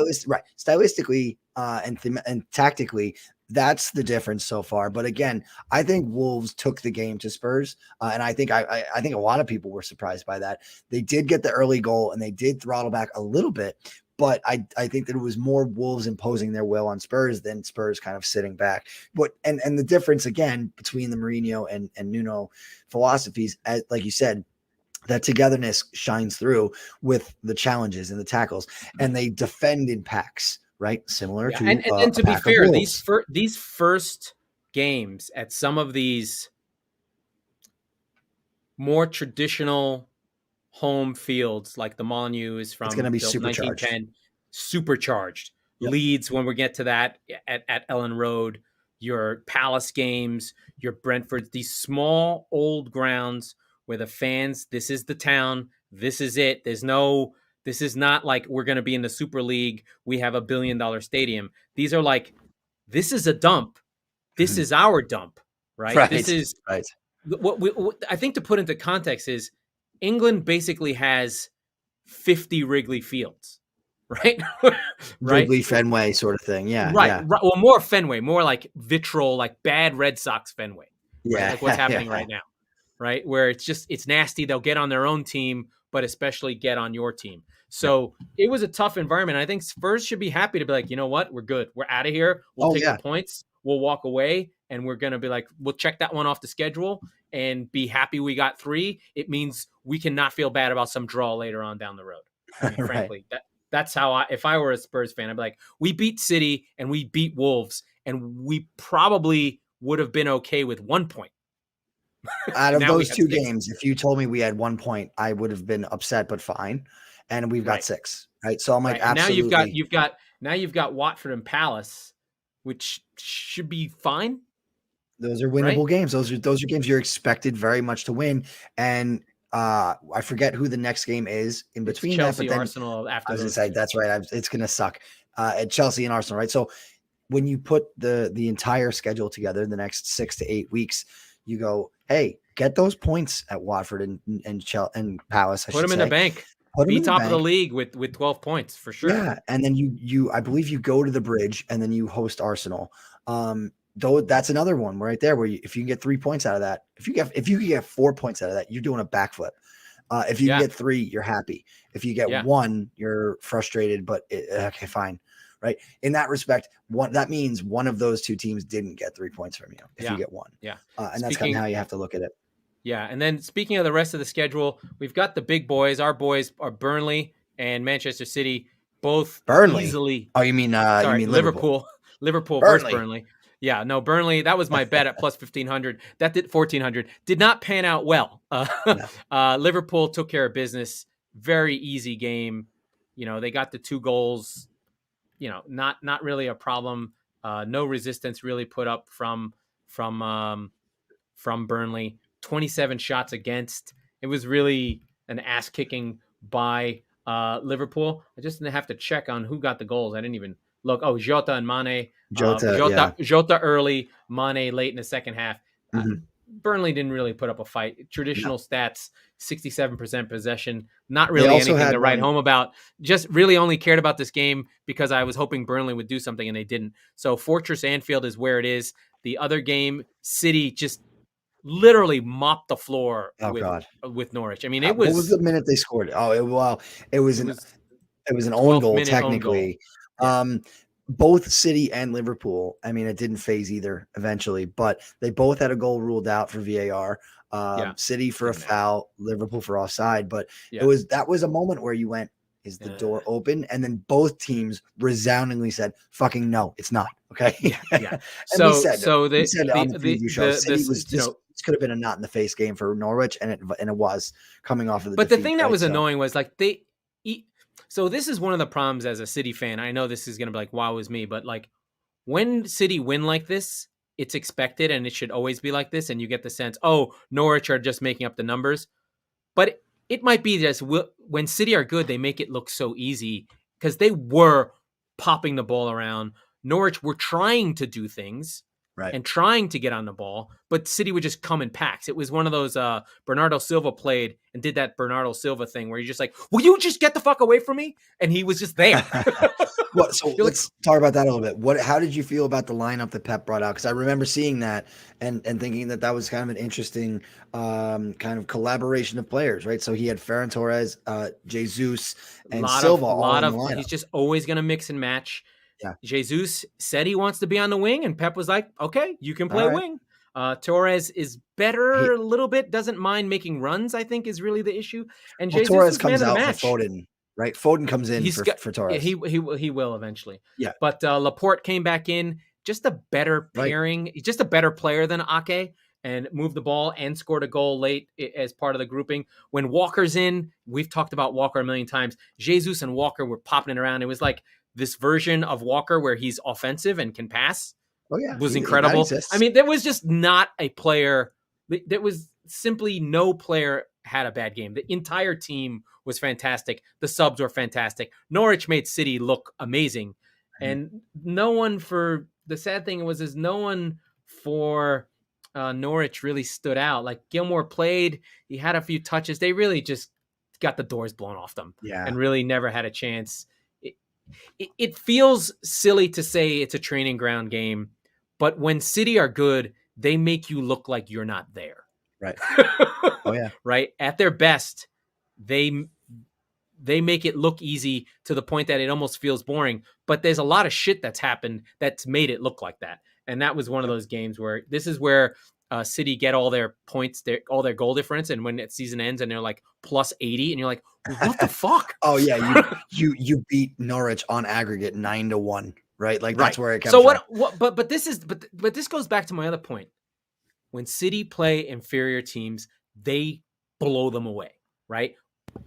stylistically, and tactically, that's the difference so far. But again, I think Wolves took the game to Spurs, and I think I think a lot of people were surprised by that. They did get the early goal, and they did throttle back a little bit. But I think that it was more Wolves imposing their will on Spurs than Spurs kind of sitting back. But and the difference again between the Mourinho and Nuno philosophies, like you said, that togetherness shines through with the challenges and the tackles, and they defend in packs, right? Similar to and to be fair, these first games at some of these more traditional home fields, like the Molyneux is from, it's going to be supercharged. 1910, supercharged. Yep. Leeds, when we get to that at Ellen Road, your Palace games, your Brentford, these small old grounds where the fans, this is the town, this is it. This is not like we're going to be in the Super League. We have $1 billion stadium. These are like, this is a dump. This is our dump, right? This is right. What I think to put into context is England basically has 50 Wrigley Fields, right? Wrigley Fenway sort of thing. Yeah. Right. Yeah. Right. Well, more Fenway, more like vitriol, like bad Red Sox Fenway. Right? Yeah. Like what's happening right now. Right, where it's nasty. They'll get on their own team, but especially get on your team. So it was a tough environment. I think Spurs should be happy to be like, you know what, we're good. We're out of here. We'll take the points. We'll walk away, and we're gonna be like, we'll check that one off the schedule and be happy we got 3. It means we cannot feel bad about some draw later on down the road. I mean, frankly, that's how if I were a Spurs fan, I'd be like, we beat City and we beat Wolves, and we probably would have been okay with 1 point. Out of those 2 games, if you told me we had 1 point, I would have been upset, but fine. And we've got 6, right? So I'm like, absolutely. Now you've got Watford and Palace, which should be fine. Those are winnable games. Those are games you're expected very much to win. And I forget who the next game is in between. Chelsea, that, but then, Arsenal after. I was gonna say that's right. It's gonna suck. At Chelsea and Arsenal, right? So when you put the entire schedule together, the next 6 to 8 weeks, you go, hey, get those points at Watford and Palace. Put them in the bank. Be top of the league with 12 points for sure. Yeah, and then you I believe you go to the Bridge and then you host Arsenal. Though that's another one right there where if you can get 3 points out of that, if you can get 4 points out of that, you're doing a backflip. If you can get 3, you're happy. If you get 1, you're frustrated. But okay, fine. Right. In that respect, that means one of those 2 teams didn't get 3 points from you if you get 1. Yeah. And that's kind of how you have to look at it. Yeah. And then speaking of the rest of the schedule, we've got the big boys. Our boys are Burnley and Manchester City, both easily. Oh, you mean Liverpool. Liverpool versus Burnley. Yeah, no, Burnley, that was my bet at plus 1,500. That did 1,400. Did not pan out well. Liverpool took care of business. Very easy game. They got the 2 goals. Not really a problem. No resistance really put up from Burnley. 27 shots against. It was really an ass kicking by Liverpool. I just didn't have to check on who got the goals. I didn't even look. Oh, Jota and Mane. Jota early, Mane late in the second half. Mm-hmm. Burnley didn't really put up a fight. Traditional stats, 67% possession, not They really also anything had to write one. home about. Just really only cared about this game because I was hoping Burnley would do something and they didn't. So Fortress Anfield is where it is. The other game, City just literally mopped the floor Oh God. with Norwich. I mean, it What was was the minute they scored? It was it an was own 12th goal minute own goal. technically. Yeah. Both City and Liverpool, I mean, it didn't phase either eventually, but they both had a goal ruled out for VAR. City for a foul, Liverpool for offside. But that was a moment where you went, is the door open? And then both teams resoundingly said, fucking no, it's not. Okay. Yeah. And So we said on the the preview show, City this, was just, this could have been a not in the face game for Norwich, and it was coming off of the But defeat, the thing that was annoying was like so this is one of the problems as a City fan. I know this is going to be like, wow, it was me, but like when City win like this, it's expected and it should always be like this. And you get the sense, oh, Norwich are just making up the numbers. But it might be just when City are good, they make it look so easy because they were popping the ball around. Norwich were trying to do things. Right. And trying to get on the ball, but City would just come in packs. It was one of those Bernardo Silva played and did that Bernardo Silva thing where you're just like, will you just get the fuck away from me? And he was just there. So let's talk about that a little bit. How did you feel about the lineup that Pep brought out? Because I remember seeing that and thinking that was kind of an interesting kind of collaboration of players, right? So he had Ferran Torres, Jesus, and Silva all in the lineup. He's just always going to mix and match. Yeah. Jesus said he wants to be on the wing, and Pep was like, okay, you can play wing. Torres is better a little bit, doesn't mind making runs, I think is really the issue. And Jesus Torres comes out for Foden, right? Foden comes in for Torres. He will eventually. Yeah. But Laporte came back in, just a better pairing, just a better player than Ake, and moved the ball and scored a goal late as part of the grouping. When Walker's in, we've talked about Walker a million times. Jesus and Walker were popping it around. It was like this version of Walker where he's offensive and can pass. Oh yeah, was incredible. I mean, there was just not a player. There was simply no player had a bad game. The entire team was fantastic. The subs were fantastic. Norwich made City look amazing, and no one for the sad thing is no one for Norwich really stood out. Like Gilmore played, he had a few touches. They really just got the doors blown off them, and really never had a chance. It feels silly to say it's a training ground game, but when City are good, they make you look like you're not there. Right. Oh yeah. Right. At their best, they make it look easy to the point that it almost feels boring. But there's a lot of shit that's happened that's made it look like that. And that was one of those games where this is where City get all their points, all their goal difference, and when the season ends and they're like plus 80, and you're like, what the fuck? Oh yeah, you beat Norwich on aggregate 9-1, right? Like that's where it comes from. But this goes back to my other point. When City play inferior teams, they blow them away, right?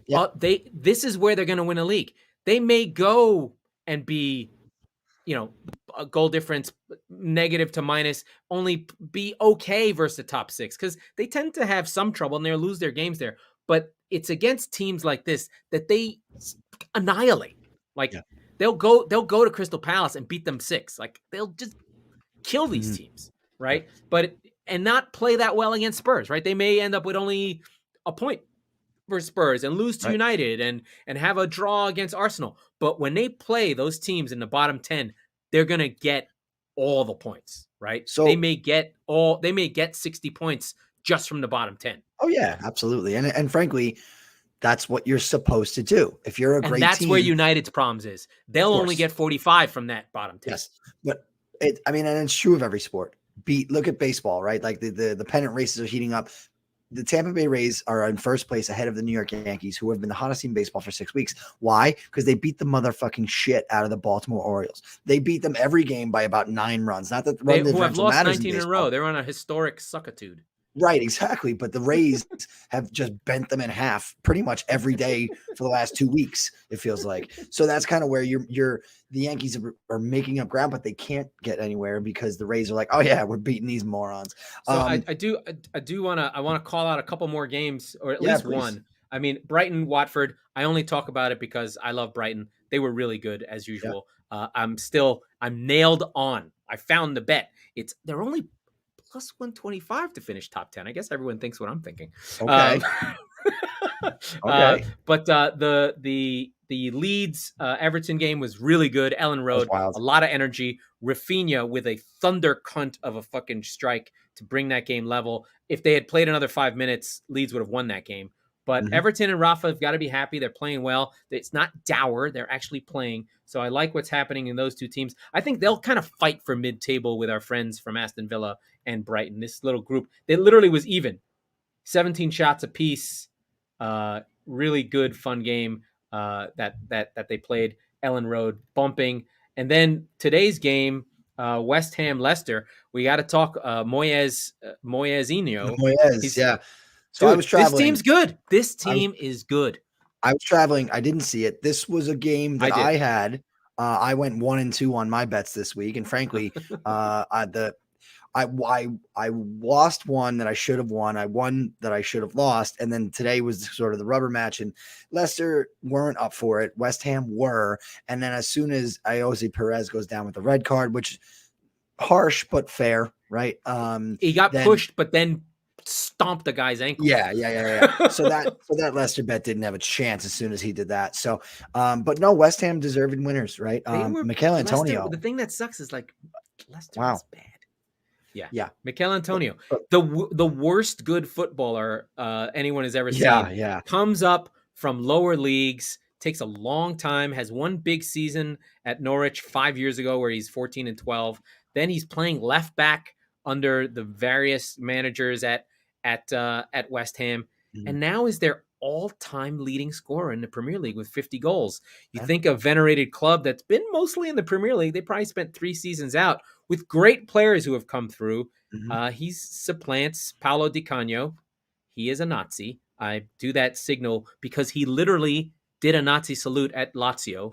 Yeah. This is where they're going to win a league. They may go and be, a goal difference negative to minus, only be okay versus the top six because they tend to have some trouble and they'll lose their games there. But it's against teams like this that they annihilate. Like they'll go to Crystal Palace and beat them 6. Like they'll just kill these teams, right? And not play that well against Spurs, right? They may end up with only a point for Spurs and lose to United and have a draw against Arsenal. But when they play those teams in the bottom 10, they're going to get all the points, right? So they may get 60 points just from the bottom 10. Oh yeah, absolutely. And frankly, that's what you're supposed to do. If you're a great team. And that's where United's problems is. They'll only get 45 from that bottom 10. Yes. But and it's true of every sport. Look at baseball, right? Like the pennant races are heating up. The Tampa Bay Rays are in first place ahead of the New York Yankees, who have been the hottest team in baseball for 6 weeks. Why? Because they beat the motherfucking shit out of the Baltimore Orioles. They beat them every game by about 9 runs. Not that the run differential have lost matters 19 in a row. They're on a historic suckitude. Right, exactly. But the Rays have just bent them in half pretty much every day for the last 2 weeks, it feels like. So that's kind of where the Yankees are making up ground, but they can't get anywhere because the Rays are like, oh yeah, we're beating these morons. So I want to call out a couple more games, or at least one. I mean, Brighton-Watford, I only talk about it because I love Brighton. They were really good as usual. I'm nailed on. I found the bet. They're only plus 125 to finish top 10. I guess everyone thinks what I'm thinking. Okay. Okay. But the Leeds Everton game was really good. Ellen Road, wild. a lot of energy. Rafinha with a thunder cunt of a fucking strike to bring that game level. If they had played another 5 minutes, Leeds would have won that game. But Everton and Rafa have got to be happy. They're playing well. It's not dour. They're actually playing. So I like what's happening in those two teams. I think they'll kind of fight for mid-table with our friends from Aston Villa and Brighton. This little group, it literally was even. 17 shots apiece. Really good, fun game that they played. Ellen Road bumping. And then today's game, West Ham Leicester. We got to talk Moyes. Yeah. So dude, I was traveling. This team's good. This team is good. I was traveling. I didn't see it. This was a game that I had. I went 1-2 on my bets this week, and frankly, I lost one that I should have won. I won that I should have lost. And then today was sort of the rubber match, and Leicester weren't up for it. West Ham were. And then as soon as Ayoze Perez goes down with the red card, which harsh but fair, right? He got pushed, but then stomped the guy's ankle. Yeah. So that Leicester bet didn't have a chance as soon as he did that. So, but no, West Ham deserving winners, right? Mikel Antonio. Leicester, the thing that sucks is like Leicester is bad. Yeah. Mikel Antonio, the worst good footballer anyone has ever seen. Comes up from lower leagues, takes a long time, has one big season at Norwich 5 years ago where he's 14-12. Then he's playing left back under the various managers at West Ham, and now is their all-time leading scorer in the Premier League with 50 goals. You think a venerated club that's been mostly in the Premier League, they probably spent 3 seasons out with great players who have come through. He supplants Paolo Di Canio. He is a Nazi. I do that signal because he literally did a Nazi salute at Lazio.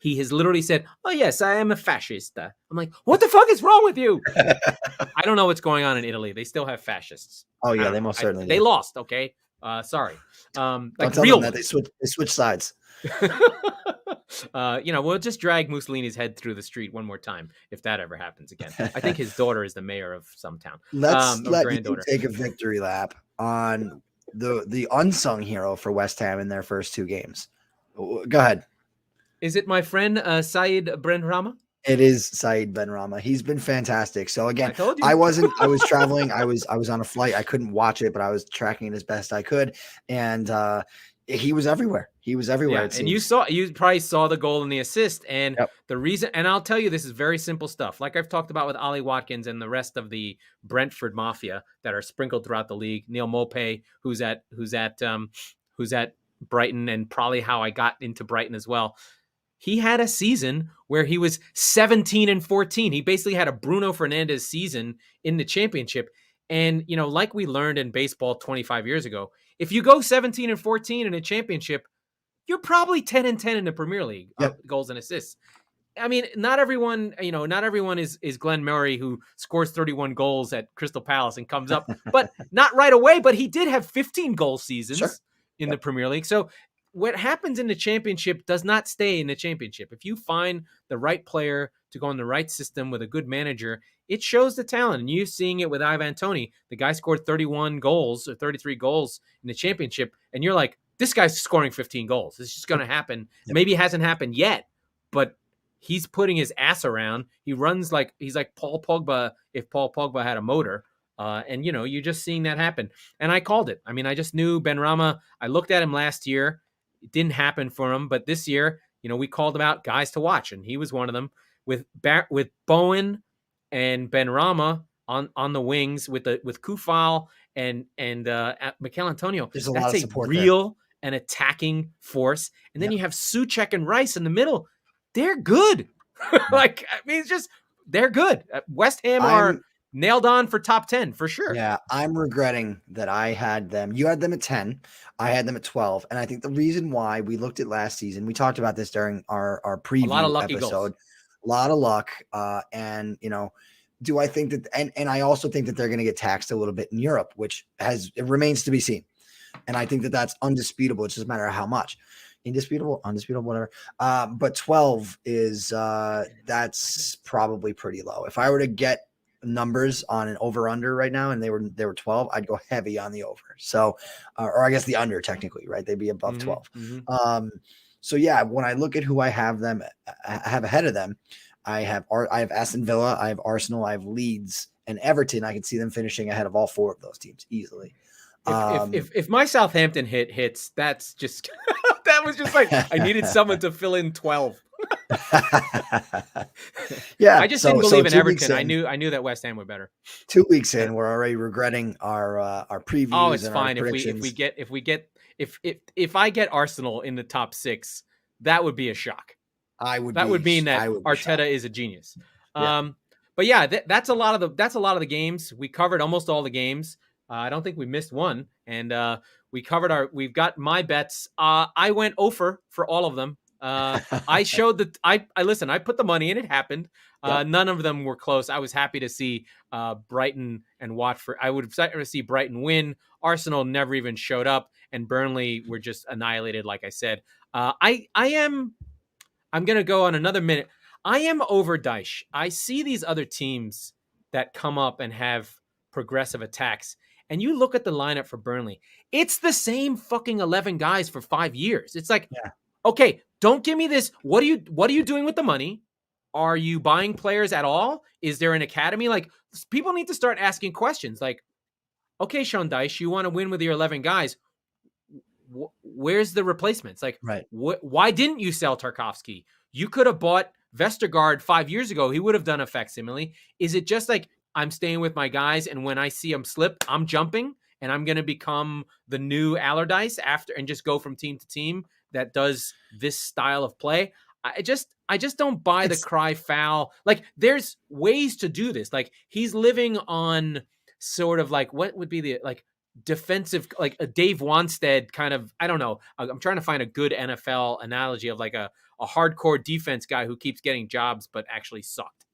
He has literally said, "Oh yes, I am a fascist." I'm like, "What the fuck is wrong with you?" I don't know what's going on in Italy. They still have fascists. Oh yeah, they most certainly do. They lost. Okay, sorry. Don't tell them that they switch sides. We'll just drag Mussolini's head through the street one more time if that ever happens again. I think his daughter is the mayor of some town. Let's let you take a victory lap on the unsung hero for West Ham in their first 2 games. Go ahead. Is it my friend Said Benrahma? It is Said Benrahma. He's been fantastic. So again, I was traveling. I was on a flight. I couldn't watch it, but I was tracking it as best I could. And he was everywhere. Yeah, and you probably saw the goal and the assist. And the reason, and I'll tell you, this is very simple stuff. Like I've talked about with Ollie Watkins and the rest of the Brentford mafia that are sprinkled throughout the league. Neil Mopay, who's at Brighton, and probably how I got into Brighton as well. He had a season where he was 17-14. He basically had a Bruno Fernandes season in the championship. And, like we learned in baseball 25 years ago, if you go 17-14 in a championship, you're probably 10-10 in the Premier League, goals and assists. I mean, not everyone is Glenn Murray, who scores 31 goals at Crystal Palace and comes up, but not right away. But he did have 15 goal seasons in the Premier League. So what happens in the championship does not stay in the championship. If you find the right player to go in the right system with a good manager, it shows the talent. And you're seeing it with Ivan Toney. The guy scored 31 goals or 33 goals in the championship. And you're like, this guy's scoring 15 goals. It's just going to happen. Maybe it hasn't happened yet, but he's putting his ass around. He runs he's like Paul Pogba if Paul Pogba had a motor. And, you're just seeing that happen. And I called it. I mean, I just knew Benrahma. I looked at him last year. It didn't happen for him. But this year, we called him out, guys to watch. And he was one of them with Bowen and Benrahma on the wings with Kufal and Mikel Antonio. There's a lot of support real and attacking force. And then you have Souček and Rice in the middle. They're good. It's just, they're good. West Ham are nailed on for top 10 for sure. Yeah, I'm regretting that I had them. You had them at 10. I had them at 12. And I think the reason why we looked at last season, we talked about this during our preview a lot of lucky episode. Goals. A lot of luck. Do I think that, and I also think that they're going to get taxed a little bit in Europe, which it remains to be seen. And I think that that's undisputable. It's just a matter of how much. Indisputable, undisputable, whatever. But 12 is that's probably pretty low. If I were to get numbers on an over under right now, and they were 12, I'd go heavy on the over. So, or I guess the under technically, right? They'd be above 12. So yeah, when I look at who I have ahead of them, I have Aston Villa, I have Arsenal, I have Leeds and Everton. I can see them finishing ahead of all 4 of those teams easily. If my Southampton hits, that's just that was just like I needed someone to fill in 12. Yeah, I just didn't believe in Everton. I knew that West Ham were better. 2 weeks in, we're already regretting our previews. Oh, it's and fine our if I get Arsenal in the top 6, that would be a shock. That would mean that Arteta is a genius. Yeah. But yeah, that's a lot of the games. We covered almost all the games. I don't think we missed one, and we've got my bets. I went oh-fer for all of them. I showed I put the money in, it happened. None of them were close. I was happy to see Brighton and Watford. I would have liked to see Brighton win. Arsenal never even showed up, and Burnley were just annihilated, like I said. I'm going to go on another minute. I am over Dyche. I see these other teams that come up and have progressive attacks, and you look at the lineup for Burnley. It's the same fucking 11 guys for 5 years. It's like, okay, don't give me this. What are you doing with the money? Are you buying players at all? Is there an academy? Like, people need to start asking questions. Like, okay, Sean Dyche, you want to win with your 11 guys. Where's the replacements? Like, why didn't you sell Tarkowski? You could have bought Vestergaard 5 years ago. He would have done a facsimile. Is it just like, I'm staying with my guys, and when I see them slip, I'm jumping, and I'm going to become the new Allardyce after and just go from team to team that does this style of play? I just don't buy the cry foul. Like, there's ways to do this. Like, he's living on sort of like, what would be the like defensive, like a Dave Wanstead kind of, I don't know. I'm trying to find a good NFL analogy of like a hardcore defense guy who keeps getting jobs but actually sucked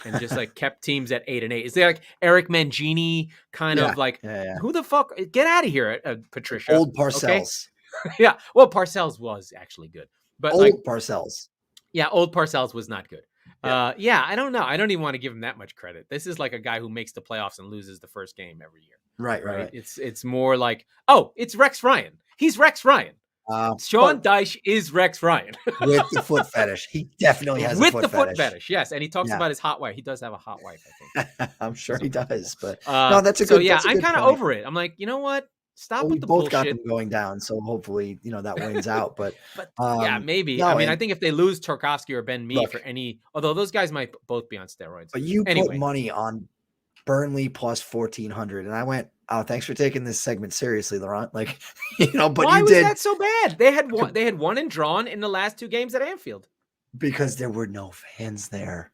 and just like kept teams at 8-8. Is there like Eric Mangini kind of like, who the fuck? Get out of here, Patricia. Old Parcells. Okay? Yeah. Well, Parcells was actually good. But old Parcells. Yeah, old Parcells was not good. Yeah. I don't know. I don't even want to give him that much credit. This is like a guy who makes the playoffs and loses the first game every year. Right. It's more like, it's Rex Ryan. He's Rex Ryan. Sean Dyche is Rex Ryan. With the foot fetish. He definitely has with the foot fetish. Yes. And he talks about his hot wife. He does have a hot wife, I think. I'm sure he does. But no, that's a good So yeah, I'm kind of over it. I'm like, you know what? Stop with the bullshit. We both got them going down, so hopefully, that wins out. But yeah, maybe. No, I think if they lose Tarkowski or Ben Mee for any, although those guys might both be on steroids. But you put money on Burnley plus 1,400, and I went, "Oh, thanks for taking this segment seriously, Laurent." Like, but why you was did that so bad? They had won and drawn in the last 2 games at Anfield because there were no fans there.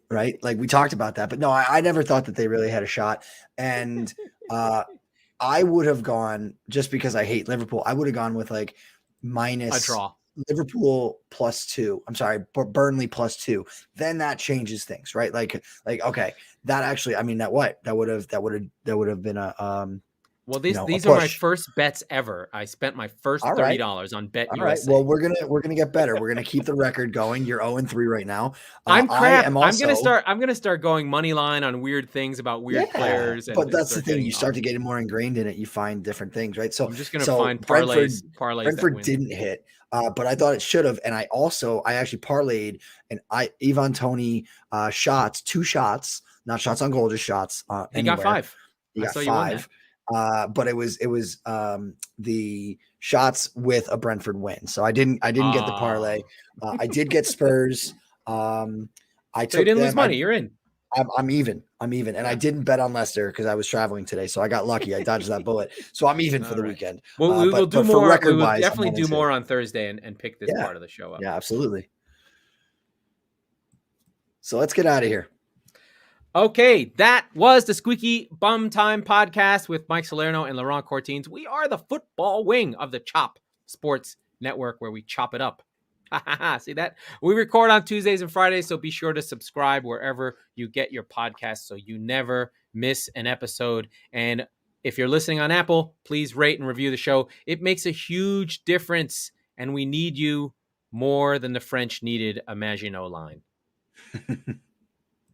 Right? Like, we talked about that, but no, I never thought that they really had a shot, and I would have gone, just because I hate Liverpool, I would have gone with like minus a draw. Liverpool +2. I'm sorry, Burnley +2. Then that changes things, right? Like okay, that actually, I mean, that would have been a well, these are my first bets ever. I spent my first $30 on Bet USA. All right. Well, we're gonna get better. We're gonna keep the record going. You're 0-3 right now. I'm crap. I'm gonna start going money line on weird things about weird players. But that's the thing. You start to get more ingrained in it. You find different things, right? So I'm just gonna find parlays. Brentford didn't hit, but I thought it should have. And I actually parlayed Ivan Toney shots, 2 shots, not shots on goal, just shots. He got 5. He got 5. But it was the shots with a Brentford win. So I didn't get the parlay. I did get Spurs. So you didn't lose money. You're in. I'm even. And I didn't bet on Leicester because I was traveling today. So I got lucky. I dodged that bullet. So I'm even for the weekend. Well, we will do more. We will definitely do more on Thursday and pick this part of the show up. Yeah, absolutely. So let's get out of here. Okay, that was the Squeaky Bum Time podcast with Mike Salerno and Laurent Cortines. We are the football wing of the Chop Sports Network, where we chop it up. See that? We record on Tuesdays and Fridays, so be sure to subscribe wherever you get your podcasts so you never miss an episode. And if you're listening on Apple, please rate and review the show. It makes a huge difference, and we need you more than the French needed a Maginot line.